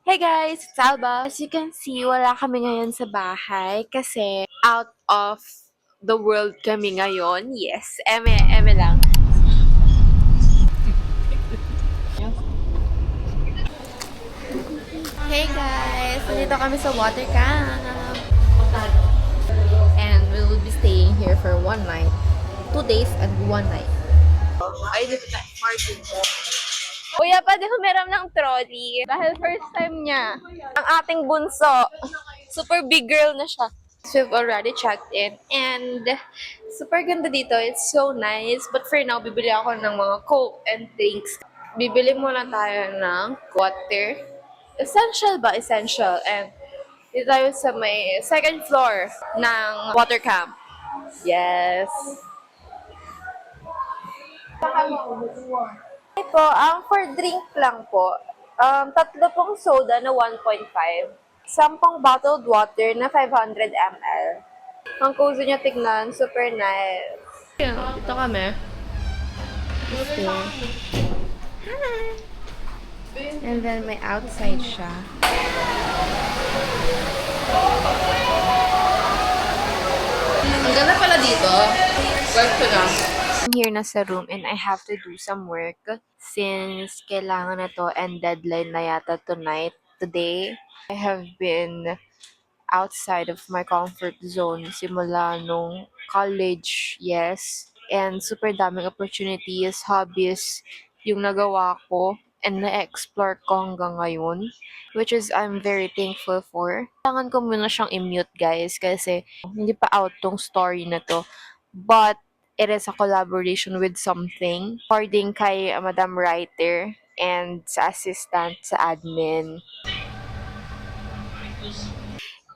Hey guys, it's Alba. As you can see, wala kami ngayon sa bahay kasi out of the world kami ngayon. Yes, eme lang. Hey guys, nandito kami sa water camp. And we will be staying here for 1 night. 2 days and 1 night. Ay, dito na. Kuya, pwede humiram ng trolley. Dahil first time niya. Ang ating bunso. Super big girl na siya. So we've already checked in. And super ganda dito. It's so nice. But for now, bibili ako ng mga coke and drinks. Bibili muna tayo ng water. Essential ba? Essential. And dito tayo sa may second floor ng water camp. Yes. Po, ang for drink lang po, tatlo pong soda na 1.5, 10 bottled water na 500 ml. Ang cozy niya tignan, super nice. Dito kami. Hi! And then may outside siya. Ang ganda pala dito. Gusto na. I'm here na sa room and I have to do some work since kailangan na to and deadline na yata today. I have been outside of my comfort zone simula nung college, yes. And super daming opportunities, hobbies yung nagawa ko and na-explore ko hanggang ngayon, which is I'm very thankful for. Kailangan ko muna siyang i-mute guys kasi hindi pa out tong story na to. But it is a collaboration with something. According kay Madam Writer and sa assistant sa admin.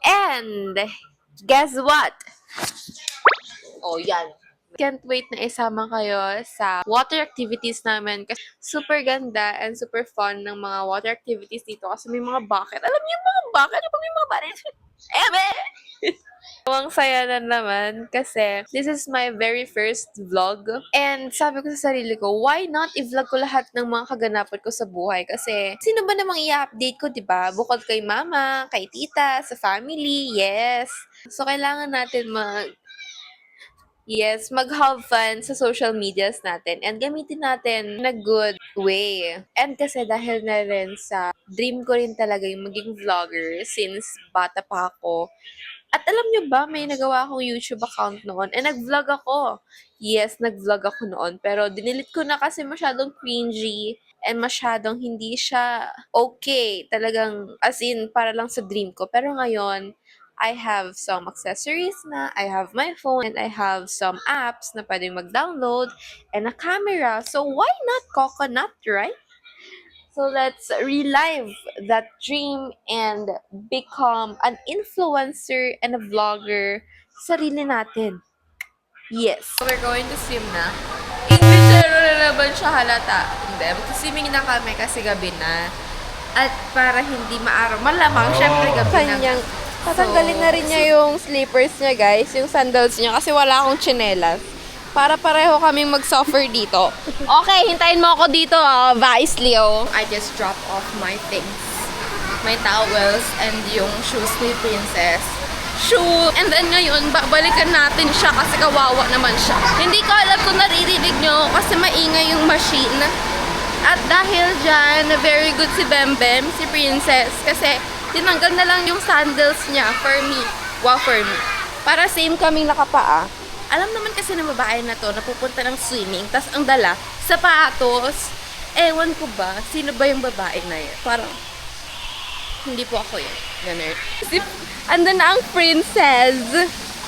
And guess what? Oh, yan. Can't wait na isama kayo sa water activities namin kasi super ganda and super fun ng mga water activities dito kasi may mga bucket. Alam niyo yung mga bucket? Ano ba may mga bucket? Eme! Ang saya na naman kasi this is my very first vlog. And sabi ko sa sarili ko, why not i-vlog ko lahat ng mga kaganapan ko sa buhay? Kasi sino ba namang i-update ko, 'di ba? Bukod kay mama, kay tita, sa family, yes. So kailangan natin mag-have fun sa social medias natin and gamitin natin in a good way. And kasi dahil na rin sa dream ko rin talaga yung maging vlogger since bata pa ako. At alam nyo ba, may nagawa akong YouTube account noon and nag-vlog ako. Yes, nag-vlog ako noon pero dinilit ko na kasi masyadong cringy and masyadong hindi siya okay. Talagang as in para lang sa dream ko. Pero ngayon, I have some accessories na, I have my phone, and I have some apps na pwedeng mag-download, and a camera. So, why not coconut, right? So, let's relive that dream and become an influencer and a vlogger sa sarili natin. Yes. We're going to swim na. Englishero na naman siya halata. Hindi, mag-swimming na kami kasi gabi na. At para hindi maaraw, malamang, syempre gabi na. Tatanggalin na rin niya yung slippers niya, guys. Yung sandals niya. Kasi wala akong tsinelas. Para pareho kaming mag-suffer dito. Okay, hintayin mo ako dito, Vice Leo. I just dropped off my things. My towels and yung shoes ni Princess. And then ngayon, babalikan natin siya kasi kawawa naman siya. Hindi ko alam kung naririnig nyo kasi maingay yung machine. At dahil dyan, very good si Bembem, si Princess. Kasi tinanggal na lang yung sandals niya for me. Wow, for me. Para same kaming nakapaa. Alam naman kasi ng babae na to, napupunta ng swimming, tas ang dala, sapatos. Ewan ko ba, sino ba yung babae na yun? Parang, hindi po ako yun. Ganun. Andun na ang Princess.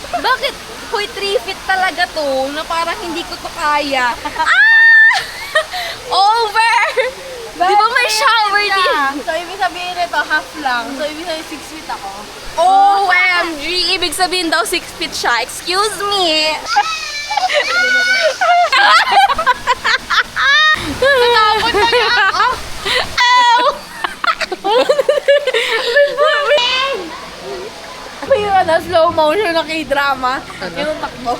Bakit? Hoy, 3 feet talaga to, na parang hindi ko to kaya. Over! Di ba may shower din? So, ibig sabihin nito, half lang. So, ibig sabihin 6 feet ako. OMG! Ibig sabihin daw 6 feet siya. Excuse me! Natakot na niya ako. May slow motion na k-drama. Yung takbo.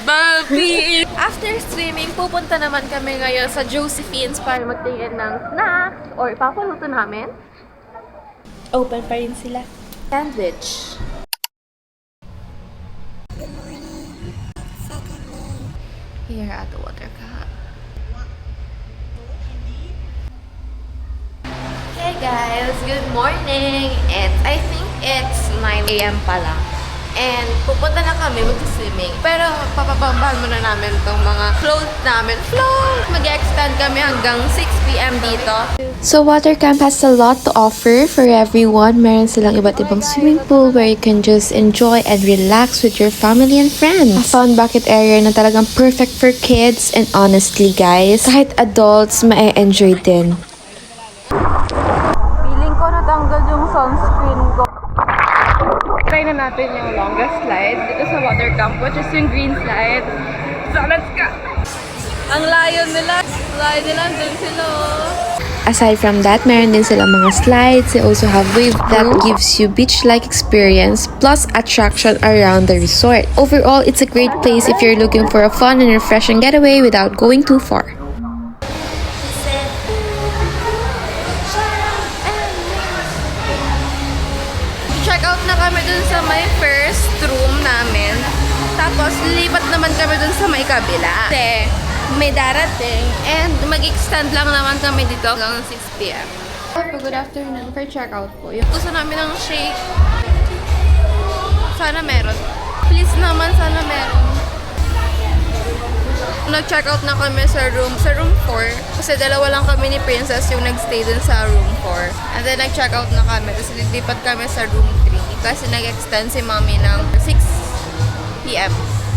Babi! After swimming, pupunta naman kami ngayon sa Josephine's para magtingin ng snacks or ipapuluto namin. Open pa rin sila. Sandwich. Here at the water cap. Hey guys, good morning! And I think it's 9 a.m. pala. And pupunta na kami mag-swimming. Pero papabambahan muna namin tong mga clothes namin. Float! Mag-extend kami hanggang 6 p.m. dito. So water camp has a lot to offer for everyone. Meron silang iba't ibang swimming pool where you can just enjoy and relax with your family and friends. A fun bucket area na talagang perfect for kids, and honestly guys, kahit adults ma-enjoy din. Feeling ko natanggal yung sunscreen ko. Try na natin yung longest slide dito sa water camp, which is yung green slide. So let's go! Ang layo nila. Doon sila. Aside from that, meron din silang mga slides. They also have wave that gives you beach-like experience plus attraction around the resort. Overall, it's a great place if you're looking for a fun and refreshing getaway without going too far. Check out na kami dun sa may first room namin. Tapos, lilipat naman kami dun sa may kabila. Kasi, may darating. And, mag-extend lang naman kami dito hanggang 6 p.m. Good afternoon for check-out po. Yung gusto namin ng shake. Sana meron. Please naman, sana meron. Nag-check out na kami sa room 4. Kasi dalawa lang kami ni Princess yung nag-stay dun sa room 4. And then nag-check out na kami. Tapos lilipat kami sa room 3. Kasi nag-extend si mami ng 6 p.m.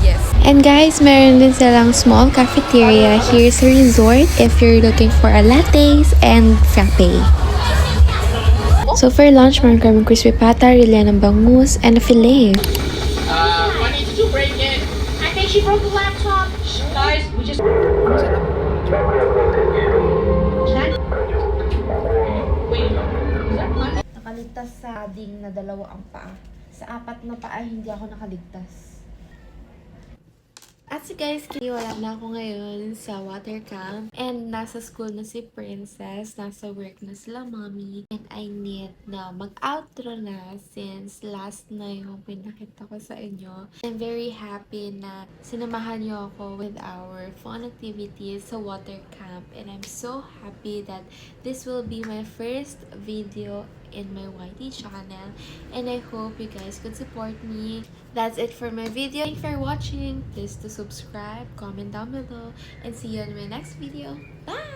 Yes. And guys, meron din silang small cafeteria here sa resort if you're looking for a lattes and frappe. So for lunch, meron kami crispy pata, rilya ng bangus, and a filet. Honey, did you break it? I think she broke the laptop. Guys, we just... Wait, is that honey? Nakaligtas sa ding na dalawa ang paa. Sa 4 na paa, hindi ako nakaligtas. At so guys, wala na ako ngayon sa water camp. And nasa school na si Princess. Nasa work na sila mommy. And I need na mag-outro na since last na yung pinakita ko sa inyo. I'm very happy na sinamahan niyo ako with our fun activities sa water camp. And I'm so happy that this will be my first video in my YT channel, and I hope you guys could support me. That's it for my video. Thanks for watching. Please to subscribe, comment down below, and see you in my next video. Bye!